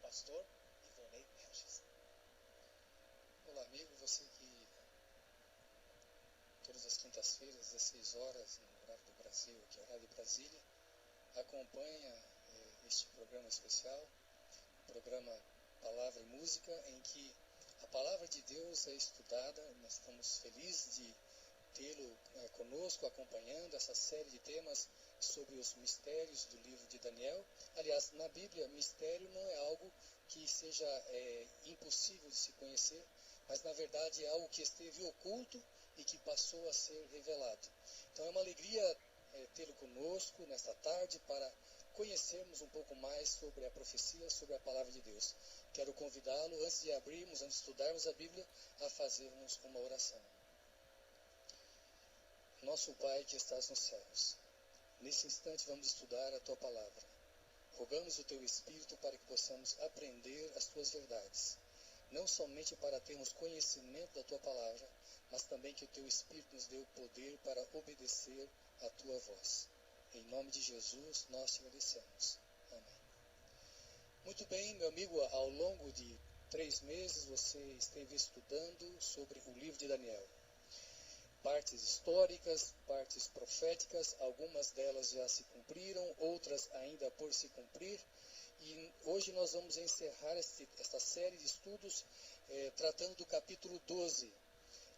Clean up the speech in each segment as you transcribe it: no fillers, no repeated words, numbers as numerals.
pastor Ivonei Regis. Olá, amigo, você que todas as quintas-feiras, 16 horas, no horário do Brasil, aqui é a Rádio Brasília, acompanha este programa especial, o programa Palavra e Música, em que a Palavra de Deus é estudada. Nós estamos felizes de tê-lo conosco, acompanhando essa série de temas sobre os mistérios do livro de Daniel. Aliás, na Bíblia, mistério não é algo que seja impossível de se conhecer, mas na verdade é algo que esteve oculto e que passou a ser revelado. Então é uma alegria tê-lo conosco nesta tarde para conhecermos um pouco mais sobre a profecia, sobre a Palavra de Deus. Quero convidá-lo, antes de abrirmos, antes de estudarmos a Bíblia, a fazermos uma oração. Nosso Pai que estás nos céus, nesse instante vamos estudar a Tua Palavra. Rogamos o Teu Espírito para que possamos aprender as Tuas verdades, não somente para termos conhecimento da Tua Palavra, mas também que o Teu Espírito nos dê o poder para obedecer a Tua voz. Em nome de Jesus, nós te agradecemos. Amém. Muito bem, meu amigo, ao longo de 3 meses você esteve estudando sobre o livro de Daniel. Partes históricas, partes proféticas, algumas delas já se cumpriram, outras ainda por se cumprir. E hoje nós vamos encerrar esta série de estudos tratando do capítulo 12.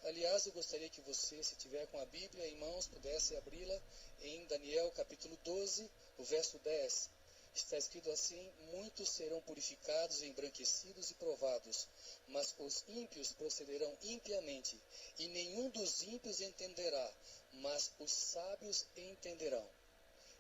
Aliás, eu gostaria que você, se tiver com a Bíblia em mãos, pudesse abri-la em Daniel capítulo 12, o verso 10. Está escrito assim: muitos serão purificados, embranquecidos e provados, mas os ímpios procederão impiamente, e nenhum dos ímpios entenderá, mas os sábios entenderão.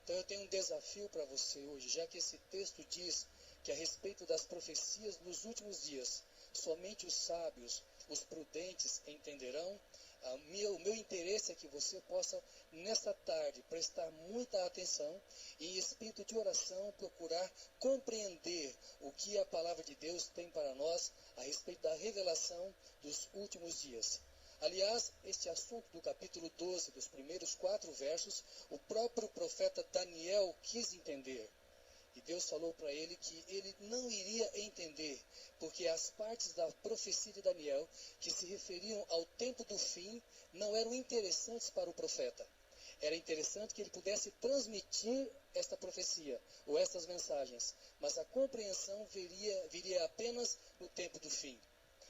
Então eu tenho um desafio para você hoje, já que esse texto diz que a respeito das profecias nos últimos dias, somente os sábios, os prudentes entenderão. O meu interesse é que você possa, nesta tarde, prestar muita atenção e, em espírito de oração, procurar compreender o que a Palavra de Deus tem para nós a respeito da revelação dos últimos dias. Aliás, este assunto do capítulo 12, dos primeiros 4 versos, o próprio profeta Daniel quis entender. E Deus falou para ele que ele não iria entender, porque as partes da profecia de Daniel, que se referiam ao tempo do fim, não eram interessantes para o profeta. Era interessante que ele pudesse transmitir esta profecia, ou estas mensagens, mas a compreensão viria apenas no tempo do fim,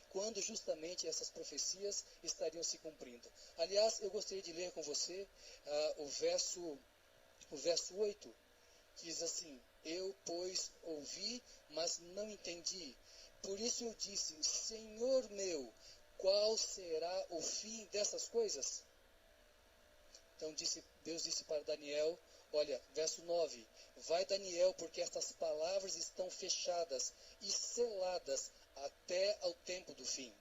quando justamente essas profecias estariam se cumprindo. Aliás, eu gostaria de ler com você o verso 8, que diz assim: eu, pois, ouvi, mas não entendi. Por isso eu disse: Senhor meu, qual será o fim dessas coisas? Então Deus disse para Daniel, olha, verso 9, vai Daniel, porque estas palavras estão fechadas e seladas até ao tempo do fim.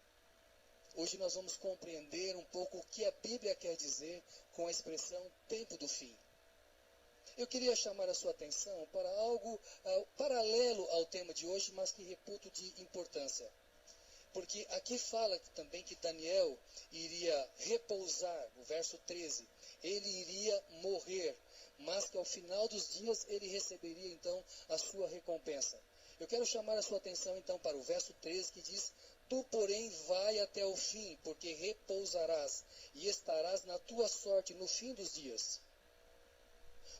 Hoje nós vamos compreender um pouco o que a Bíblia quer dizer com a expressão tempo do fim. Eu queria chamar a sua atenção para algo paralelo ao tema de hoje, mas que reputo de importância. Porque aqui fala também que Daniel iria repousar, no verso 13, ele iria morrer, mas que ao final dos dias ele receberia então a sua recompensa. Eu quero chamar a sua atenção então para o verso 13 que diz: tu, porém, vai até o fim, porque repousarás e estarás na tua sorte no fim dos dias.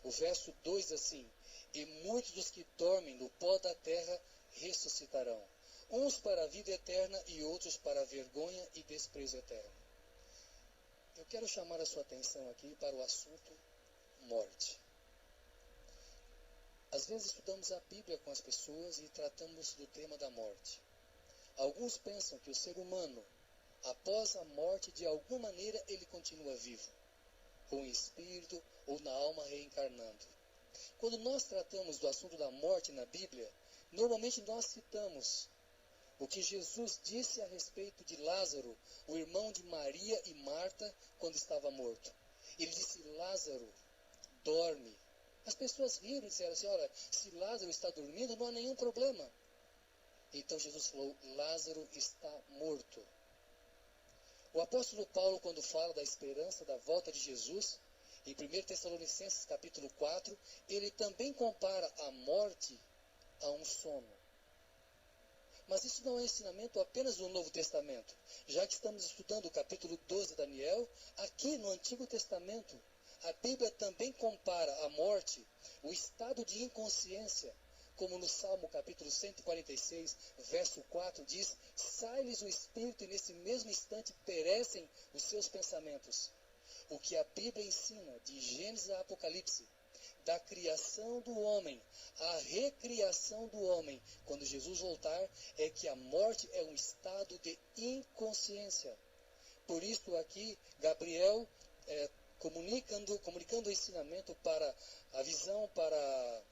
O verso 2 assim: e muitos dos que dormem no pó da terra ressuscitarão, uns para a vida eterna e outros para a vergonha e desprezo eterno. Eu quero chamar a sua atenção aqui para o assunto morte. Às vezes estudamos a Bíblia com as pessoas e tratamos do tema da morte. Alguns pensam que o ser humano, após a morte, de alguma maneira ele continua vivo, ou em espírito, ou na alma reencarnando. Quando nós tratamos do assunto da morte na Bíblia, normalmente nós citamos o que Jesus disse a respeito de Lázaro, o irmão de Maria e Marta, quando estava morto. Ele disse: Lázaro, dorme. As pessoas riram e disseram assim: olha, se Lázaro está dormindo, não há nenhum problema. Então Jesus falou: Lázaro está morto. O apóstolo Paulo, quando fala da esperança da volta de Jesus, em 1 Tessalonicenses capítulo 4, ele também compara a morte a um sono. Mas isso não é ensinamento apenas do Novo Testamento. Já que estamos estudando o capítulo 12 de Daniel, aqui no Antigo Testamento, a Bíblia também compara a morte, o estado de inconsciência, como no Salmo capítulo 146, verso 4, diz: sai-lhes o espírito e nesse mesmo instante perecem os seus pensamentos. O que a Bíblia ensina, de Gênesis a Apocalipse, da criação do homem, a recriação do homem, quando Jesus voltar, é que a morte é um estado de inconsciência. Por isso aqui, Gabriel, comunicando o ensinamento para a visão, para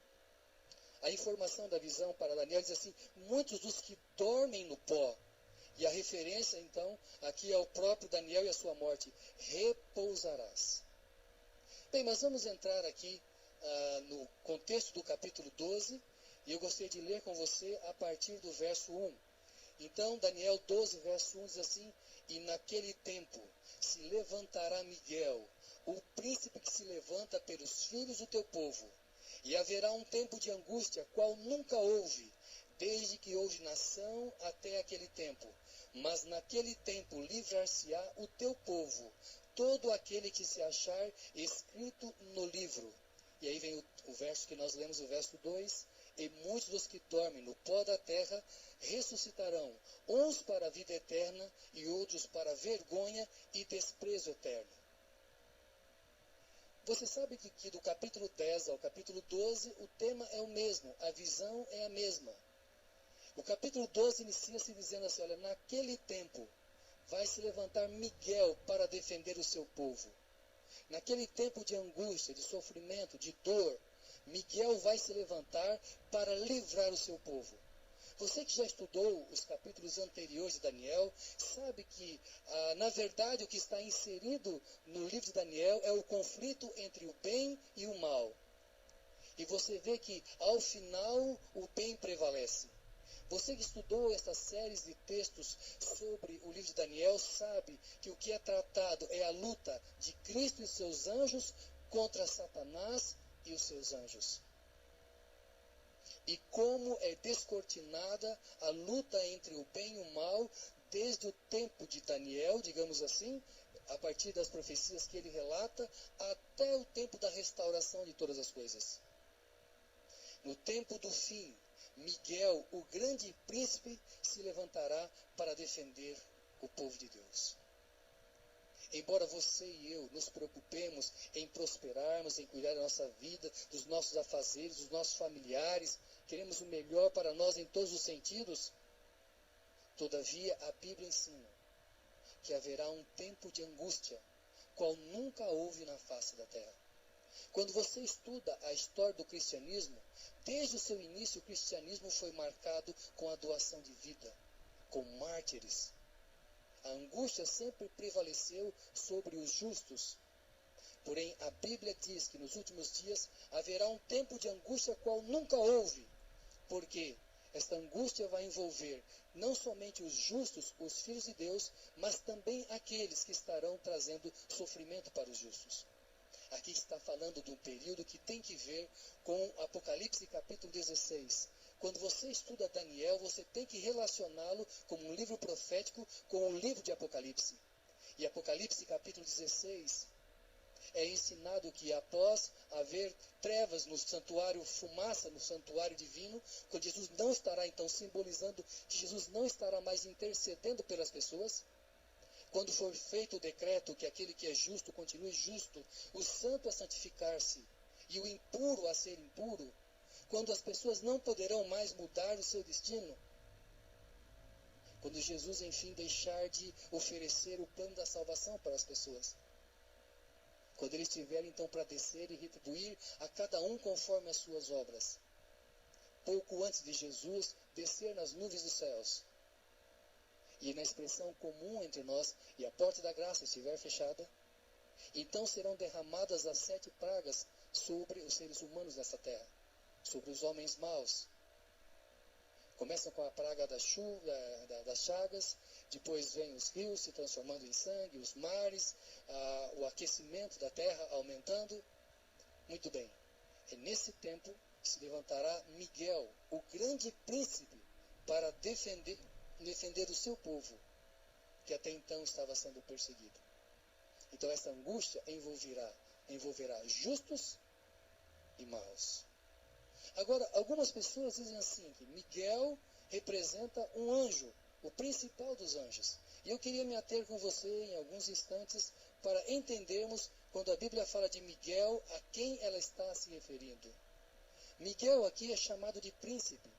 a informação da visão para Daniel, diz assim: muitos dos que dormem no pó. E a referência, então, aqui é o próprio Daniel e a sua morte. Repousarás. Bem, mas vamos entrar aqui no contexto do capítulo 12, e eu gostaria de ler com você a partir do verso 1. Então, Daniel 12, verso 1 diz assim: e naquele tempo se levantará Miguel, o príncipe que se levanta pelos filhos do teu povo, e haverá um tempo de angústia, qual nunca houve, desde que houve nação até aquele tempo. Mas naquele tempo livrar-se-á o teu povo, todo aquele que se achar escrito no livro. E aí vem o verso que nós lemos, o verso 2. E muitos dos que dormem no pó da terra ressuscitarão, uns para a vida eterna e outros para vergonha e desprezo eterno. Você sabe que do capítulo 10 ao capítulo 12, o tema é o mesmo, a visão é a mesma. O capítulo 12 inicia-se dizendo assim: olha, naquele tempo vai se levantar Miguel para defender o seu povo. Naquele tempo de angústia, de sofrimento, de dor, Miguel vai se levantar para livrar o seu povo. Você que já estudou os capítulos anteriores de Daniel, sabe que, na verdade, o que está inserido no livro de Daniel é o conflito entre o bem e o mal. E você vê que, ao final, o bem prevalece. Você que estudou essas séries de textos sobre o livro de Daniel sabe que o que é tratado é a luta de Cristo e seus anjos contra Satanás e os seus anjos. E como é descortinada a luta entre o bem e o mal desde o tempo de Daniel, digamos assim, a partir das profecias que ele relata, até o tempo da restauração de todas as coisas. No tempo do fim, Miguel, o grande príncipe, se levantará para defender o povo de Deus. Embora você e eu nos preocupemos em prosperarmos, em cuidar da nossa vida, dos nossos afazeres, dos nossos familiares, queremos o melhor para nós em todos os sentidos, todavia a Bíblia ensina que haverá um tempo de angústia, qual nunca houve na face da terra. Quando você estuda a história do cristianismo, desde o seu início o cristianismo foi marcado com a doação de vida, com mártires. A angústia sempre prevaleceu sobre os justos. Porém, a Bíblia diz que nos últimos dias haverá um tempo de angústia qual nunca houve, porque esta angústia vai envolver não somente os justos, os filhos de Deus, mas também aqueles que estarão trazendo sofrimento para os justos. Aqui está falando de um período que tem que ver com Apocalipse capítulo 16. Quando você estuda Daniel, você tem que relacioná-lo como um livro profético com o livro de Apocalipse. E Apocalipse capítulo 16 é ensinado que após haver trevas no santuário, fumaça no santuário divino, quando Jesus não estará então simbolizando que Jesus não estará mais intercedendo pelas pessoas, quando for feito o decreto que aquele que é justo continue justo, o santo a santificar-se e o impuro a ser impuro, quando as pessoas não poderão mais mudar o seu destino, quando Jesus enfim deixar de oferecer o plano da salvação para as pessoas, quando ele estiver então para descer e retribuir a cada um conforme as suas obras, pouco antes de Jesus descer nas nuvens dos céus, e na expressão comum entre nós, e a porta da graça estiver fechada, então serão derramadas as 7 pragas sobre os seres humanos dessa terra, sobre os homens maus. Começam com a praga das chagas, depois vem os rios se transformando em sangue, os mares, o aquecimento da terra aumentando. Muito bem, é nesse tempo que se levantará Miguel, o grande príncipe, para defender o seu povo, que até então estava sendo perseguido. Então essa angústia envolverá justos e maus. Agora, algumas pessoas dizem assim, que Miguel representa um anjo, o principal dos anjos. E eu queria me ater com você em alguns instantes para entendermos quando a Bíblia fala de Miguel, a quem ela está se referindo. Miguel aqui é chamado de príncipe.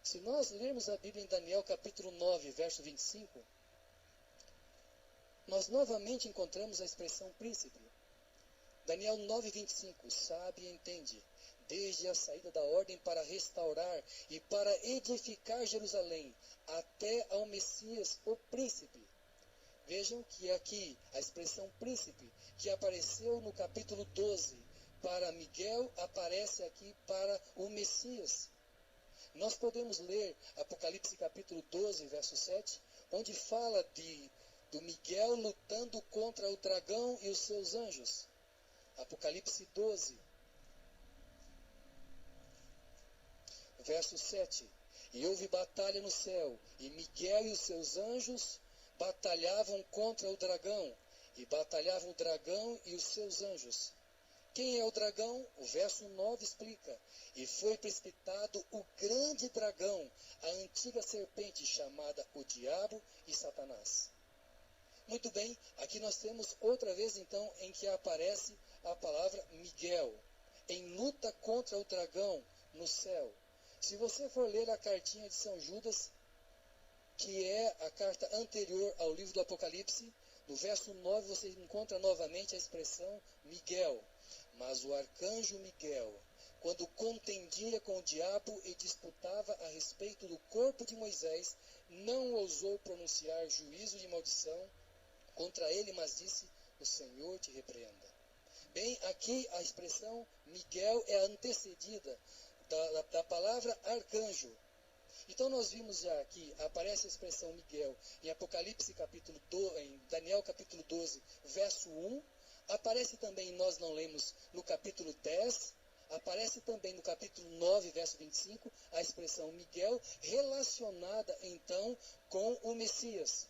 Se nós lermos a Bíblia em Daniel capítulo 9, verso 25, nós novamente encontramos a expressão príncipe. Daniel 9, 25, sabe e entende, desde a saída da ordem para restaurar e para edificar Jerusalém, até ao Messias, o príncipe. Vejam que aqui a expressão príncipe, que apareceu no capítulo 12 para Miguel, aparece aqui para o Messias. Nós podemos ler Apocalipse capítulo 12, verso 7, onde fala do Miguel lutando contra o dragão e os seus anjos. Apocalipse 12, verso 7. E houve batalha no céu, e Miguel e os seus anjos batalhavam contra o dragão, e batalhavam o dragão e os seus anjos. Quem é o dragão? O verso 9 explica. E foi precipitado o grande dragão, a antiga serpente chamada o Diabo e Satanás. Muito bem, aqui nós temos outra vez então em que aparece a palavra Miguel, em luta contra o dragão no céu. Se você for ler a cartinha de São Judas, que é a carta anterior ao livro do Apocalipse, no verso 9 você encontra novamente a expressão Miguel. Mas o arcanjo Miguel, quando contendia com o diabo e disputava a respeito do corpo de Moisés, não ousou pronunciar juízo de maldição contra ele, mas disse, o Senhor te repreenda. Bem, aqui a expressão Miguel é antecedida da palavra arcanjo. Então nós vimos já aqui, aparece a expressão Miguel em Apocalipse capítulo 2, em Daniel capítulo 12, verso 1, aparece também, nós não lemos, no capítulo 10, aparece também no capítulo 9, verso 25, a expressão Miguel, relacionada então com o Messias.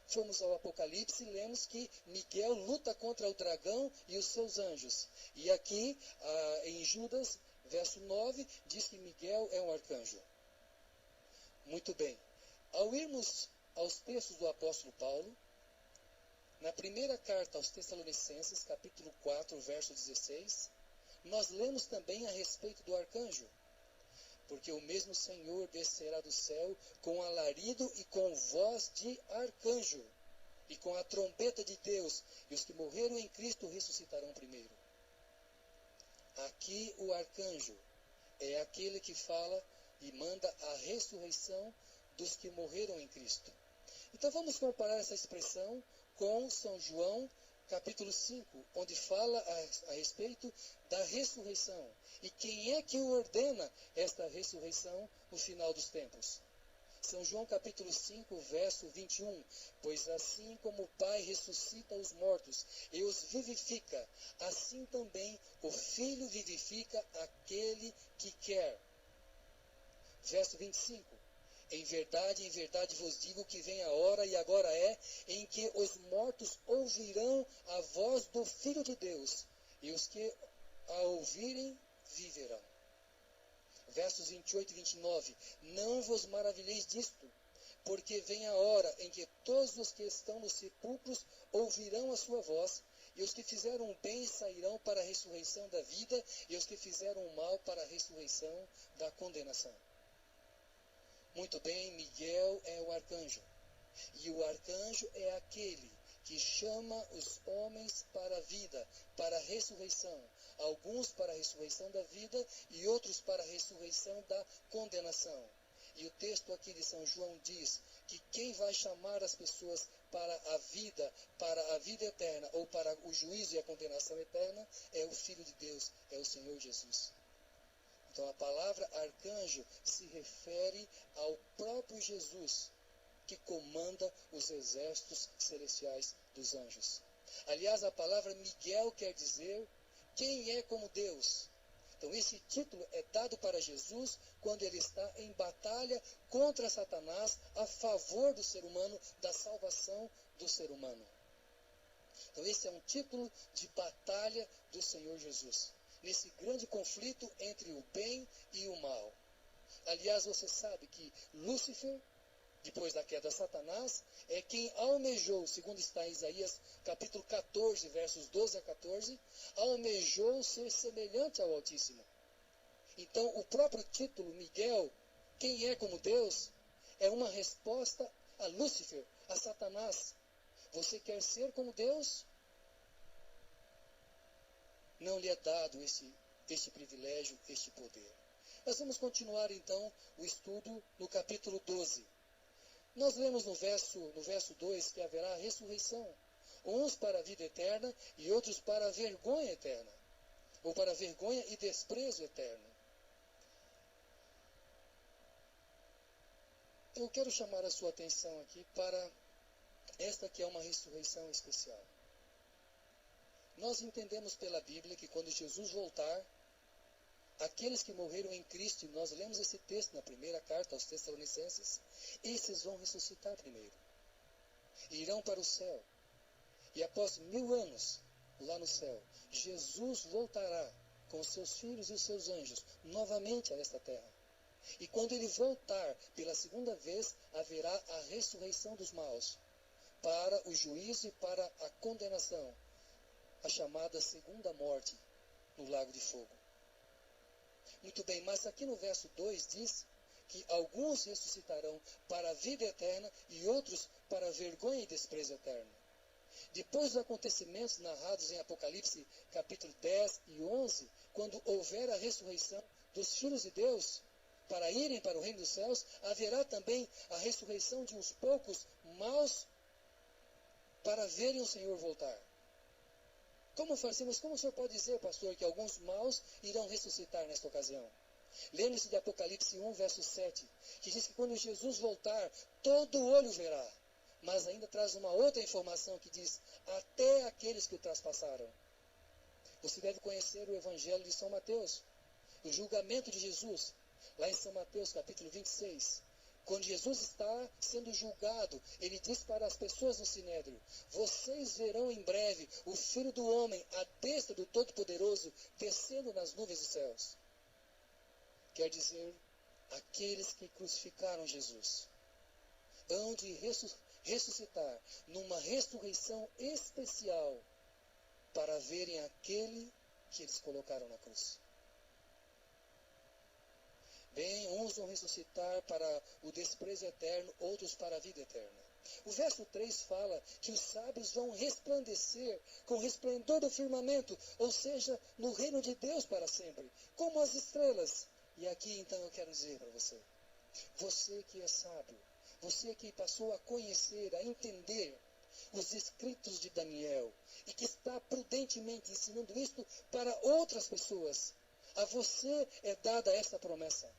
Fomos ao Apocalipse e lemos que Miguel luta contra o dragão e os seus anjos. E aqui, em Judas, verso 9, diz que Miguel é um arcanjo. Muito bem. Ao irmos aos textos do apóstolo Paulo, na primeira carta aos Tessalonicenses, capítulo 4, verso 16, nós lemos também a respeito do arcanjo. Porque o mesmo Senhor descerá do céu com alarido e com voz de arcanjo, e com a trombeta de Deus, e os que morreram em Cristo ressuscitarão primeiro. Aqui o arcanjo é aquele que fala e manda a ressurreição dos que morreram em Cristo. Então vamos comparar essa expressão com São João, capítulo 5, onde fala a respeito da ressurreição. E quem é que ordena esta ressurreição no final dos tempos? São João capítulo 5, verso 21. Pois assim como o Pai ressuscita os mortos e os vivifica, assim também o Filho vivifica aquele que quer. Verso 25. Em verdade vos digo que vem a hora, e agora é, em que os mortos ouvirão a voz do Filho de Deus, e os que a ouvirem viverão. Versos 28 e 29. Não vos maravilheis disto, porque vem a hora em que todos os que estão nos sepulcros ouvirão a sua voz, e os que fizeram o bem sairão para a ressurreição da vida, e os que fizeram o mal para a ressurreição da condenação. Muito bem, Miguel é o arcanjo. E o arcanjo é aquele que chama os homens para a vida, para a ressurreição. Alguns para a ressurreição da vida e outros para a ressurreição da condenação. E o texto aqui de São João diz que quem vai chamar as pessoas para a vida eterna, ou para o juízo e a condenação eterna, é o Filho de Deus, é o Senhor Jesus. Então a palavra arcanjo se refere ao próprio Jesus, que comanda os exércitos celestiais dos anjos. Aliás, a palavra Miguel quer dizer quem é como Deus. Então esse título é dado para Jesus quando ele está em batalha contra Satanás a favor do ser humano, da salvação do ser humano. Então esse é um título de batalha do Senhor Jesus, nesse grande conflito entre o bem e o mal. Aliás, você sabe que Lúcifer, depois da queda de Satanás, é quem almejou, segundo está em Isaías capítulo 14, versos 12 a 14, almejou ser semelhante ao Altíssimo. Então, o próprio título, Miguel, quem é como Deus, é uma resposta a Lúcifer, a Satanás. Você quer ser como Deus? Não lhe é dado este privilégio, este poder. Nós vamos continuar, então, o estudo no capítulo 12. Nós lemos no verso 2 que haverá ressurreição, uns para a vida eterna e outros para a vergonha eterna, ou para a vergonha e desprezo eterno. Eu quero chamar a sua atenção aqui para esta que é uma ressurreição especial. Nós entendemos pela Bíblia que quando Jesus voltar, aqueles que morreram em Cristo, e nós lemos esse texto na primeira carta aos Tessalonicenses, esses vão ressuscitar primeiro. E irão para o céu. E após 1000 anos, lá no céu, Jesus voltará com os seus filhos e os seus anjos, novamente a esta terra. E quando ele voltar pela segunda vez, haverá a ressurreição dos maus, para o juízo e para a condenação, a chamada segunda morte, no lago de fogo. Muito bem, mas aqui no verso 2 diz que alguns ressuscitarão para a vida eterna e outros para a vergonha e desprezo eterno. Depois dos acontecimentos narrados em Apocalipse capítulo 10 e 11, quando houver a ressurreição dos filhos de Deus para irem para o reino dos céus, haverá também a ressurreição de uns poucos maus para verem o Senhor voltar. Como fazemos? Como o senhor pode dizer, pastor, que alguns maus irão ressuscitar nesta ocasião? Lembre-se de Apocalipse 1, verso 7, que diz que quando Jesus voltar, todo olho verá. Mas ainda traz uma outra informação que diz, até aqueles que o traspassaram. Você deve conhecer o Evangelho de São Mateus, o julgamento de Jesus, lá em São Mateus, capítulo 26. Quando Jesus está sendo julgado, ele diz para as pessoas no Sinédrio, vocês verão em breve o Filho do Homem, à destra do Todo-Poderoso, descendo nas nuvens dos céus. Quer dizer, aqueles que crucificaram Jesus hão de ressuscitar numa ressurreição especial para verem aquele que eles colocaram na cruz. Bem, uns vão ressuscitar para o desprezo eterno, outros para a vida eterna. O verso 3 fala que os sábios vão resplandecer com o resplendor do firmamento, ou seja, no reino de Deus para sempre, como as estrelas. E aqui então eu quero dizer para você, você que é sábio, você que passou a conhecer, a entender os escritos de Daniel, e que está prudentemente ensinando isto para outras pessoas, a você é dada esta promessa.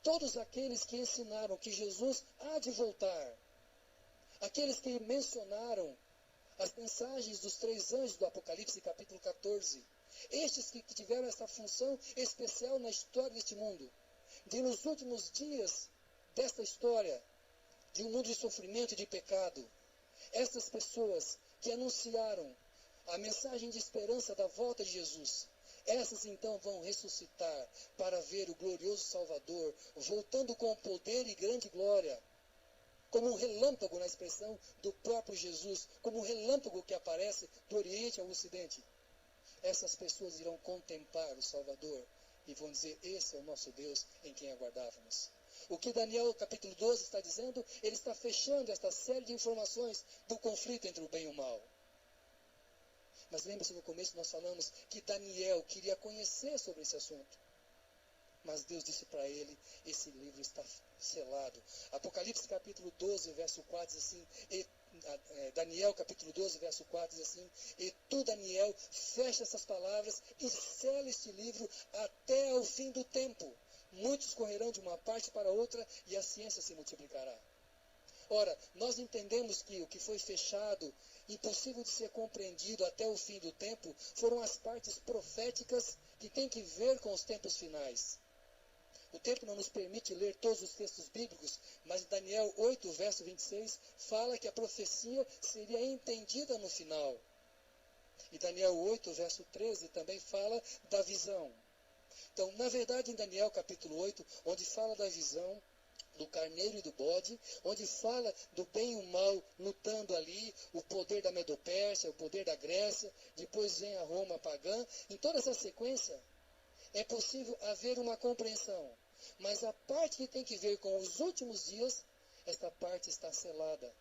Todos aqueles que ensinaram que Jesus há de voltar, aqueles que mencionaram as mensagens dos 3 anjos do Apocalipse capítulo 14, estes que tiveram essa função especial na história deste mundo, de nos últimos dias desta história, de um mundo de sofrimento e de pecado, essas pessoas que anunciaram a mensagem de esperança da volta de Jesus, essas então vão ressuscitar para ver o glorioso Salvador voltando com poder e grande glória, como um relâmpago na expressão do próprio Jesus, como um relâmpago que aparece do Oriente ao Ocidente. Essas pessoas irão contemplar o Salvador e vão dizer, esse é o nosso Deus em quem aguardávamos. O que Daniel capítulo 12 está dizendo, ele está fechando esta série de informações do conflito entre o bem e o mal. Mas lembre-se, no começo nós falamos que Daniel queria conhecer sobre esse assunto. Mas Deus disse para ele, esse livro está selado. Apocalipse capítulo 12, verso 4 diz assim, Daniel capítulo 12, verso 4 diz assim, e tu, Daniel, fecha essas palavras e sela este livro até ao fim do tempo. Muitos correrão de uma parte para outra e a ciência se multiplicará. Ora, nós entendemos que o que foi fechado, impossível de ser compreendido até o fim do tempo, foram as partes proféticas que tem que ver com os tempos finais. O tempo não nos permite ler todos os textos bíblicos, mas Daniel 8, verso 26, fala que a profecia seria entendida no final. E Daniel 8, verso 13, também fala da visão. Então, na verdade, em Daniel capítulo 8, onde fala da visão do carneiro e do bode, onde fala do bem e o mal lutando ali, o poder da Medopérsia, o poder da Grécia, depois vem a Roma pagã, em toda essa sequência, é possível haver uma compreensão. Mas a parte que tem que ver com os últimos dias, esta parte está selada.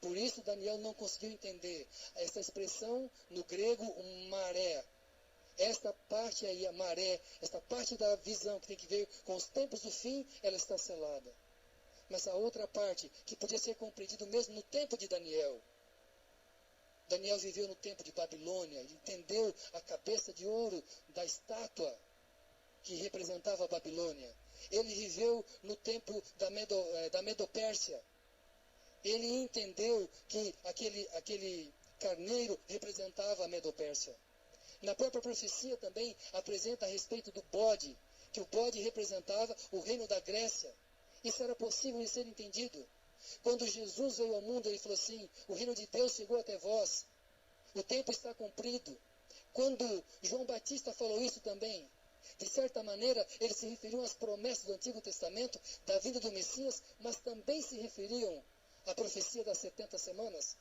Por isso Daniel não conseguiu entender esta expressão no grego, maré. Esta parte aí, a maré, esta parte da visão que tem que ver com os tempos do fim, ela está selada. Mas a outra parte, que podia ser compreendido mesmo no tempo de Daniel. Daniel viveu no tempo de Babilônia, ele entendeu a cabeça de ouro da estátua que representava a Babilônia. Ele viveu no tempo da Medopérsia. Ele entendeu que aquele carneiro representava a Medopérsia. Na própria profecia também apresenta a respeito do bode, que o bode representava o reino da Grécia. Isso era possível de ser entendido. Quando Jesus veio ao mundo, ele falou assim, o reino de Deus chegou até vós. O tempo está cumprido. Quando João Batista falou isso também, de certa maneira, eles se referiam às promessas do Antigo Testamento, da vinda do Messias, mas também se referiam à profecia das 70 semanas,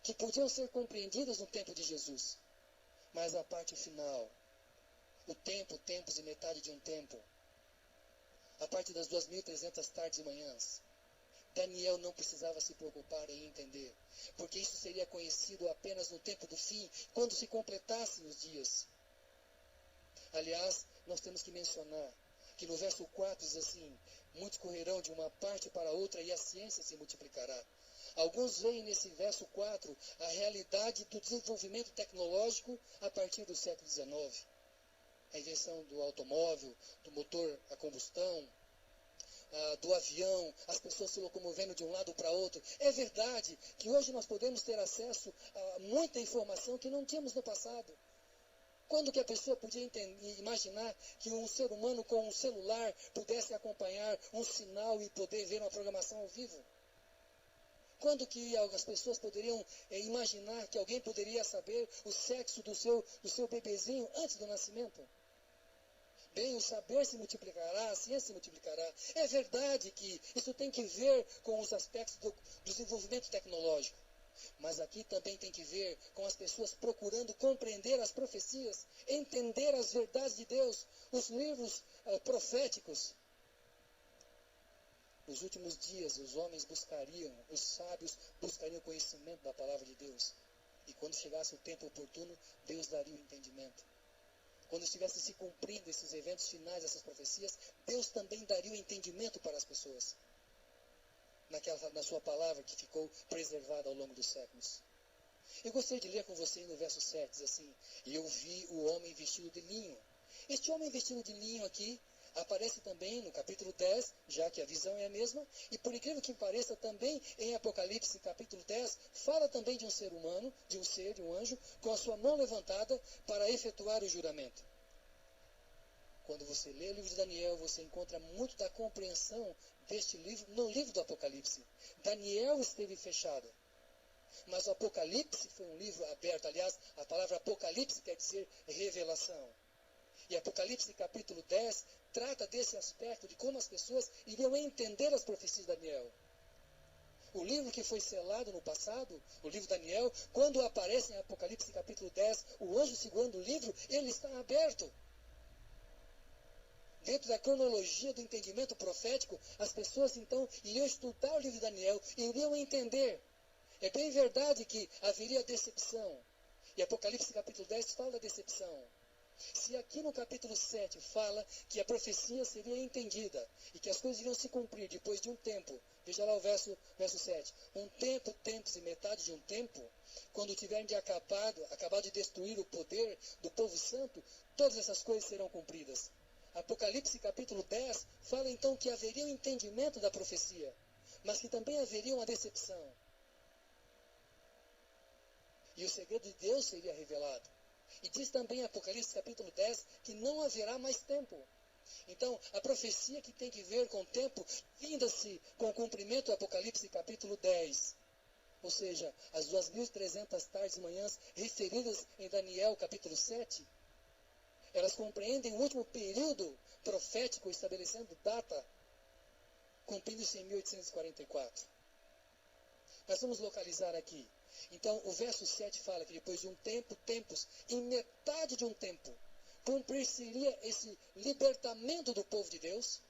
que podiam ser compreendidas no tempo de Jesus. Mas a parte final, o tempo, tempos e metade de um tempo, a parte das 2.300 tardes e manhãs, Daniel não precisava se preocupar em entender, porque isso seria conhecido apenas no tempo do fim, quando se completassem os dias. Aliás, nós temos que mencionar que no verso 4 diz assim, muitos correrão de uma parte para outra e a ciência se multiplicará. Alguns veem nesse verso 4 a realidade do desenvolvimento tecnológico a partir do século XIX. A invenção do automóvel, do motor a combustão, do avião, as pessoas se locomovendo de um lado para outro. É verdade que hoje nós podemos ter acesso a muita informação que não tínhamos no passado. Quando que a pessoa podia imaginar que um ser humano com um celular pudesse acompanhar um sinal e poder ver uma programação ao vivo? Quando que as pessoas poderiam imaginar que alguém poderia saber o sexo do seu bebezinho antes do nascimento? Bem, o saber se multiplicará, a ciência se multiplicará. É verdade que isso tem que ver com os aspectos do desenvolvimento tecnológico. Mas aqui também tem que ver com as pessoas procurando compreender as profecias, entender as verdades de Deus, os livros proféticos. Nos últimos dias, os homens buscariam, os sábios buscariam o conhecimento da palavra de Deus. E quando chegasse o tempo oportuno, Deus daria o entendimento. Quando estivessem se cumprindo esses eventos finais, essas profecias, Deus também daria o entendimento para as pessoas. Na sua palavra que ficou preservada ao longo dos séculos. Eu gostaria de ler com vocês no verso 7, diz assim, e eu vi o homem vestido de linho. Este homem vestido de linho aqui aparece também no capítulo 10, já que a visão é a mesma, e por incrível que pareça também em Apocalipse capítulo 10, fala também de um ser humano, de um anjo, com a sua mão levantada para efetuar o juramento. Quando você lê o livro de Daniel, você encontra muito da compreensão deste livro no livro do Apocalipse. Daniel esteve fechado, mas o Apocalipse foi um livro aberto. Aliás, a palavra Apocalipse quer dizer revelação. E Apocalipse capítulo 10 trata desse aspecto de como as pessoas iriam entender as profecias de Daniel. O livro que foi selado no passado, o livro de Daniel, quando aparece em Apocalipse capítulo 10, o anjo segurando o livro, ele está aberto. Dentro da cronologia do entendimento profético, as pessoas então iriam estudar o livro de Daniel e iriam entender. É bem verdade que haveria decepção. E Apocalipse capítulo 10 fala da decepção. Se aqui no capítulo 7 fala que a profecia seria entendida e que as coisas iriam se cumprir depois de um tempo, veja lá o verso 7. Um tempo, tempos e metade de um tempo, quando tiverem acabado de destruir o poder do povo santo, todas essas coisas serão cumpridas. Apocalipse capítulo 10 fala então que haveria um entendimento da profecia, mas que também haveria uma decepção. E o segredo de Deus seria revelado. E diz também em Apocalipse capítulo 10 que não haverá mais tempo. Então, a profecia que tem que ver com o tempo, finda-se com o cumprimento do Apocalipse capítulo 10. Ou seja, as 2.300 tardes e manhãs referidas em Daniel capítulo 7, elas compreendem o último período profético, estabelecendo data, cumprindo-se em 1844. Nós vamos localizar aqui. Então, o verso 7 fala que depois de um tempo, tempos, em metade de um tempo, cumprir-se-iria esse libertamento do povo de Deus,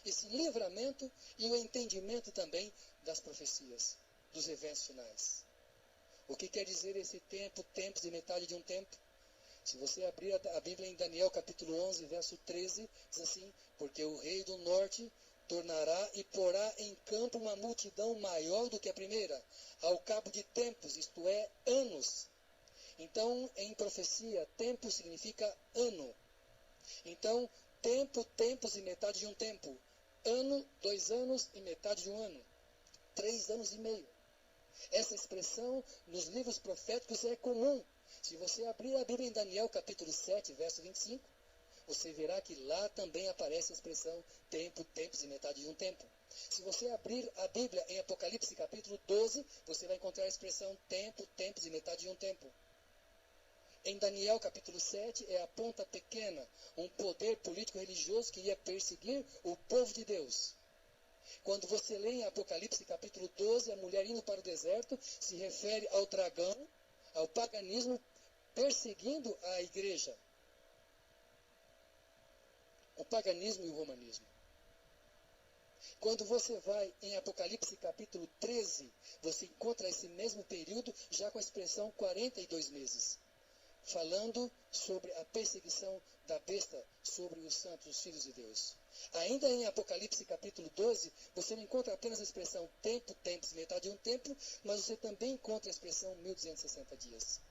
esse livramento e o entendimento também das profecias, dos eventos finais. O que quer dizer esse tempo, tempos e metade de um tempo? Se você abrir a Bíblia em Daniel capítulo 11, verso 13, diz assim: porque o rei do norte tornará e porá em campo uma multidão maior do que a primeira, ao cabo de tempos, isto é, anos. Então, em profecia, tempo significa ano. Então, tempo, tempos e metade de um tempo. Ano, 2 anos e metade de um ano. 3 anos e meio. Essa expressão nos livros proféticos é comum. Se você abrir a Bíblia em Daniel capítulo 7, verso 25, você verá que lá também aparece a expressão tempo, tempos e metade de um tempo. Se você abrir a Bíblia em Apocalipse capítulo 12, você vai encontrar a expressão tempo, tempos e metade de um tempo. Em Daniel capítulo 7 é a ponta pequena, um poder político-religioso que ia perseguir o povo de Deus. Quando você lê em Apocalipse capítulo 12, a mulher indo para o deserto, se refere ao dragão, ao paganismo, perseguindo a igreja. O paganismo e o romanismo. Quando você vai em Apocalipse capítulo 13, você encontra esse mesmo período já com a expressão 42 meses. Falando sobre a perseguição da besta sobre os santos, os filhos de Deus. Ainda em Apocalipse capítulo 12, você não encontra apenas a expressão tempo, tempos e metade de um tempo, mas você também encontra a expressão 1260 dias.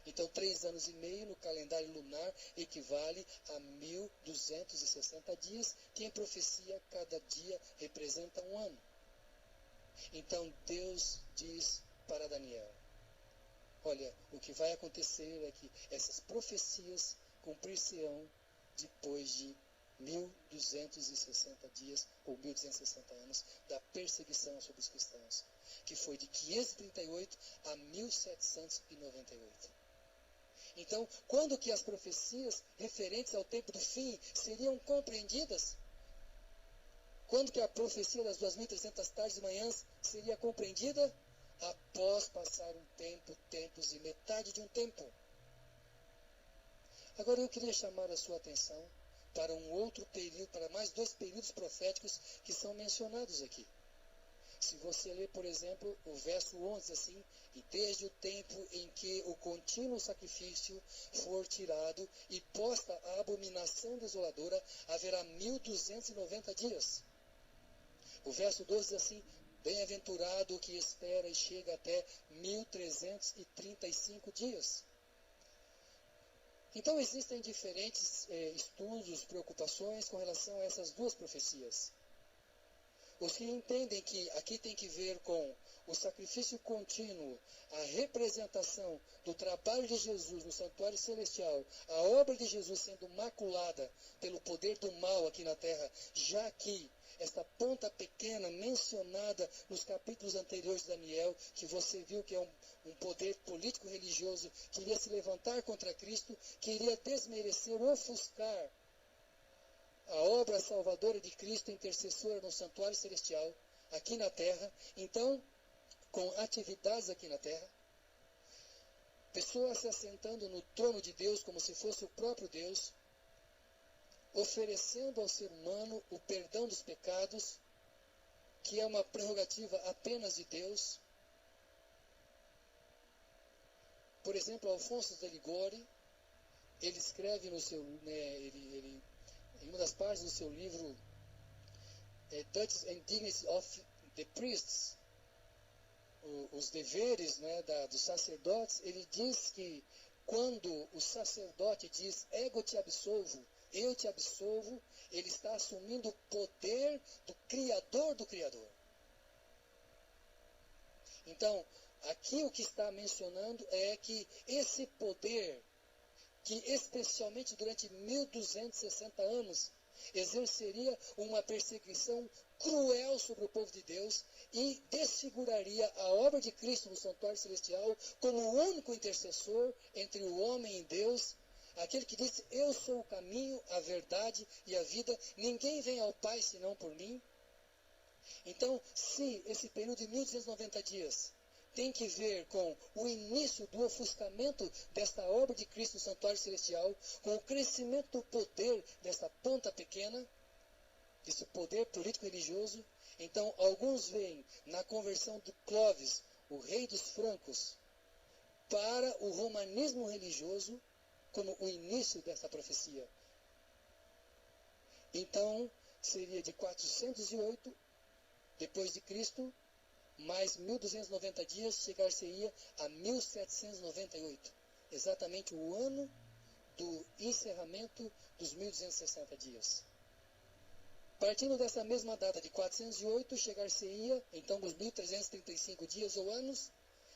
Então, 3 anos e meio no calendário lunar equivale a 1260 dias, que em profecia cada dia representa um ano. Então, Deus diz para Daniel: olha, o que vai acontecer é que essas profecias cumprir-se-ão depois de 1260 dias, ou 1260 anos, da perseguição sobre os cristãos, que foi de 538 a 1798. Então, quando que as profecias referentes ao tempo do fim seriam compreendidas? Quando que a profecia das 2.300 tardes e manhãs seria compreendida? Após passar um tempo, tempos e metade de um tempo. Agora eu queria chamar a sua atenção para um outro período, para mais 2 períodos proféticos que são mencionados aqui. Se você ler, por exemplo, o verso 11 assim: e desde o tempo em que o contínuo sacrifício for tirado e posta a abominação desoladora, haverá 1290 dias. O verso 12 diz assim: bem-aventurado o que espera e chega até 1335 dias. Então existem diferentes estudos, preocupações com relação a essas 2 profecias. Os que entendem que aqui tem que ver com o sacrifício contínuo, a representação do trabalho de Jesus no santuário celestial, a obra de Jesus sendo maculada pelo poder do mal aqui na terra, já que esta ponta pequena mencionada nos capítulos anteriores de Daniel, que você viu que é um poder político-religioso que iria se levantar contra Cristo, que iria desmerecer, ofuscar a obra salvadora de Cristo, intercessora no santuário celestial, aqui na terra. Então, com atividades aqui na terra, pessoas se assentando no trono de Deus como se fosse o próprio Deus, oferecendo ao ser humano o perdão dos pecados, que é uma prerrogativa apenas de Deus. Por exemplo, Alfonso de Ligori, ele escreve no seu, em uma das páginas do seu livro, Duties and Dignities of the Priests, os deveres dos sacerdotes, ele diz que quando o sacerdote diz ego te absolvo, eu te absolvo, ele está assumindo o poder do Criador do Criador. Então, aqui o que está mencionando é que esse poder que especialmente durante 1260 anos exerceria uma perseguição cruel sobre o povo de Deus e desfiguraria a obra de Cristo no santuário celestial como o único intercessor entre o homem e Deus, aquele que disse: eu sou o caminho, a verdade e a vida, ninguém vem ao Pai senão por mim. Então, se esse período de 1290 dias tem que ver com o início do ofuscamento desta obra de Cristo no santuário celestial, com o crescimento do poder dessa ponta pequena, desse poder político-religioso, então alguns veem na conversão de Clovis, o rei dos francos, para o romanismo religioso como o início dessa profecia. Então, seria de 408 depois de Cristo, mais 1290 dias, chegar-se-ia a 1798, exatamente o ano do encerramento dos 1260 dias. Partindo dessa mesma data de 408, chegar-se-ia, então, os 1335 dias ou anos,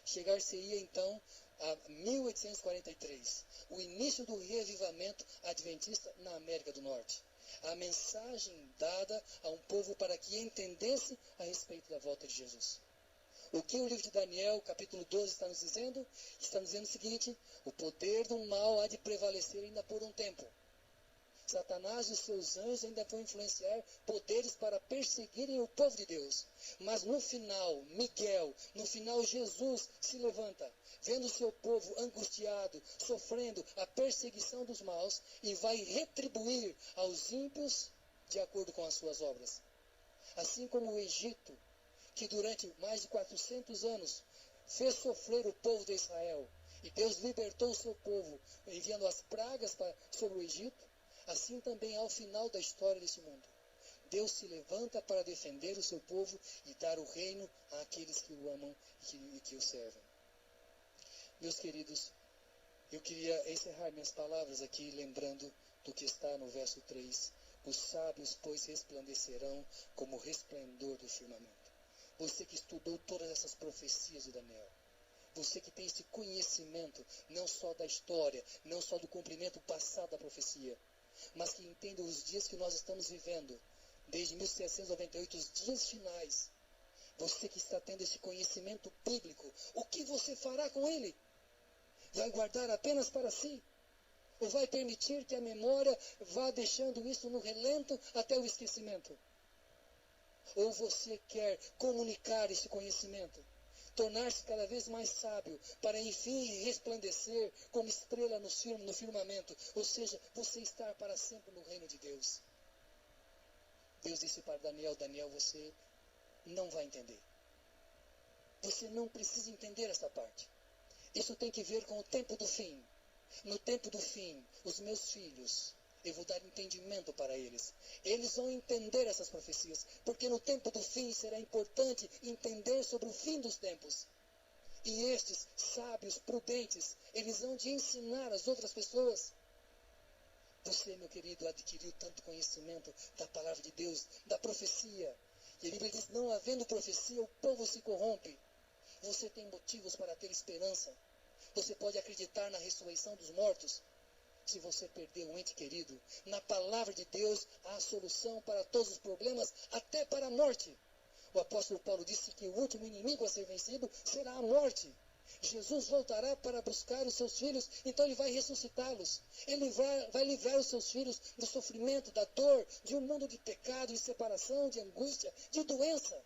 chegar-se-ia, então, a 1843, o início do reavivamento adventista na América do Norte. A mensagem dada a um povo para que entendesse a respeito da volta de Jesus. O que o livro de Daniel, capítulo 12, está nos dizendo? Está nos dizendo o seguinte: o poder do mal há de prevalecer ainda por um tempo. Satanás e os seus anjos ainda vão influenciar poderes para perseguirem o povo de Deus. Mas no final, Miguel, no final Jesus se levanta, vendo o seu povo angustiado, sofrendo a perseguição dos maus, e vai retribuir aos ímpios de acordo com as suas obras. Assim como o Egito, que durante mais de 400 anos fez sofrer o povo de Israel, e Deus libertou o seu povo, enviando as pragas sobre o Egito, assim também ao final da história desse mundo, Deus se levanta para defender o seu povo e dar o reino àqueles que o amam e que o servem. Meus queridos, eu queria encerrar minhas palavras aqui lembrando do que está no verso 3. Os sábios, pois, resplandecerão como o resplendor do firmamento. Você que estudou todas essas profecias de Daniel, você que tem esse conhecimento, não só da história, não só do cumprimento passado da profecia, mas que entende os dias que nós estamos vivendo, desde 1798, os dias finais. Você que está tendo esse conhecimento bíblico, o que você fará com ele? Vai guardar apenas para si? Ou vai permitir que a memória vá deixando isso no relento até o esquecimento? Ou você quer comunicar esse conhecimento, tornar-se cada vez mais sábio, para enfim resplandecer como estrela no firmamento, ou seja, você estar para sempre no reino de Deus? Deus disse para Daniel: Daniel, você não vai entender. Você não precisa entender essa parte. Isso tem que ver com o tempo do fim. No tempo do fim, os meus filhos, eu vou dar entendimento para eles. Eles vão entender essas profecias, porque no tempo do fim será importante entender sobre o fim dos tempos. E estes sábios, prudentes, eles vão de ensinar as outras pessoas. Você, meu querido, adquiriu tanto conhecimento da palavra de Deus, da profecia. E a Bíblia diz: não havendo profecia, o povo se corrompe. Você tem motivos para ter esperança. Você pode acreditar na ressurreição dos mortos. Se você perdeu um ente querido, na palavra de Deus há solução para todos os problemas, até para a morte. O apóstolo Paulo disse que o último inimigo a ser vencido será a morte. Jesus voltará para buscar os seus filhos, então ele vai ressuscitá-los. Ele vai livrar os seus filhos do sofrimento, da dor, de um mundo de pecado, de separação, de angústia, de doença.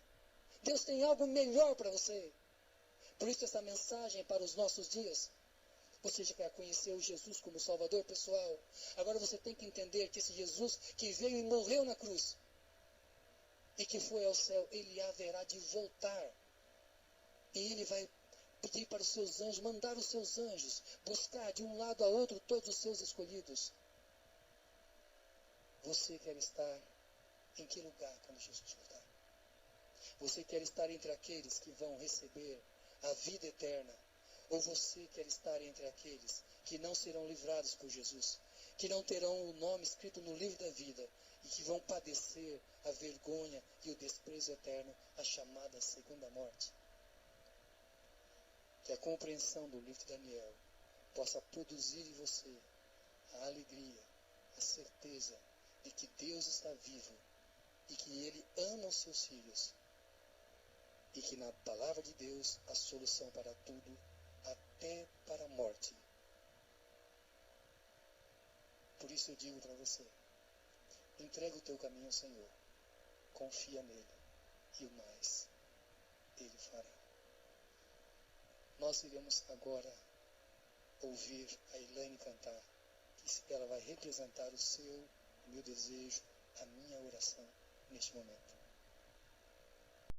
Deus tem algo melhor para você. Por isso essa mensagem é para os nossos dias. Você já quer conhecer o Jesus como Salvador pessoal? Agora você tem que entender que esse Jesus que veio e morreu na cruz e que foi ao céu, ele haverá de voltar. E ele vai pedir para os seus anjos, mandar os seus anjos buscar de um lado a outro todos os seus escolhidos. Você quer estar em que lugar quando Jesus voltar? Você quer estar entre aqueles que vão receber a vida eterna? Ou você quer estar entre aqueles que não serão livrados por Jesus, que não terão o nome escrito no livro da vida e que vão padecer a vergonha e o desprezo eterno, a chamada segunda morte? Que a compreensão do livro de Daniel possa produzir em você a alegria, a certeza de que Deus está vivo e que Ele ama os seus filhos e que na palavra de Deus há solução para tudo, até para a morte. Por isso eu digo para você, entrega o teu caminho ao Senhor, confia nele e o mais Ele fará. Nós iremos agora ouvir a Elaine cantar, que ela vai representar o meu desejo, a minha oração neste momento.